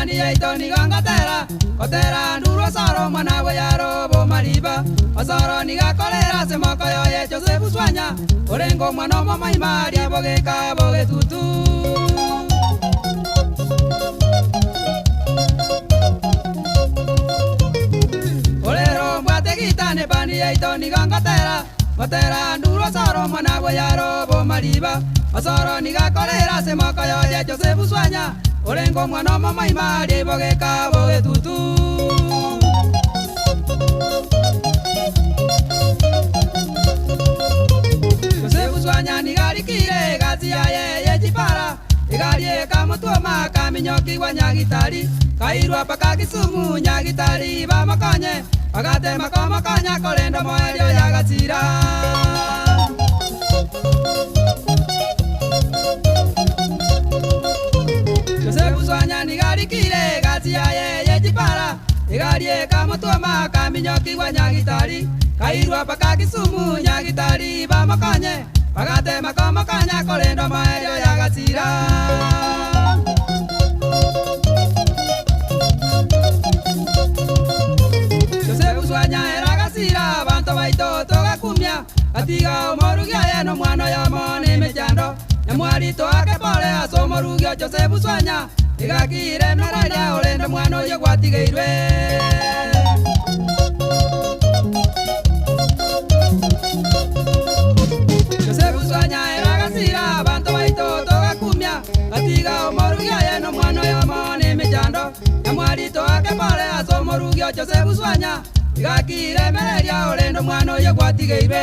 bani ya itoni gangatera kotera nduro soro mwana we yaro bo mariba asoro ni gakolera se mokoyo ye Joseph Swanya orengo mwana mama imari abogeka bogetutu olero mbate gitane bani ya itoni gangatera kotera nduro soro mwana we yaro bo mariba asoro ni gakolera se mokoyo ye Joseph Swanya orengo mwana mama imari bogeka bogetutu Joseph Swanya ni galikire gati ya ye jipara igalie kamutuoma kaminyoki wa Nyagitari kairwa paka Kisumu Nyagitari ba makonye agate makomakanya kolendo moelio ya gatira Joseph Swanya ni galikire gati ya ye jipara igalie kamutuoma kaminyoki wa Nyagitari kairwa paka Kisumu Nyagitari ba makonye agate makomakanya kolendo moelio ya gatira Joseph Swanya era gasira bantu baito togakumya atiga omorugia yeno mwana ya mone mejando nyamwalito akepole asomorugio Joseph Swanya igakire nararia olendo mwana oyo gwatigeirwe Joseph Swanya era gasira bantu baito togakumya atiga omorugia yeno mwana ya mone mejando nyamwalito akepole asomorugio Joseph Swanya igakire mereria olendo mwana oyo gwatigeirwe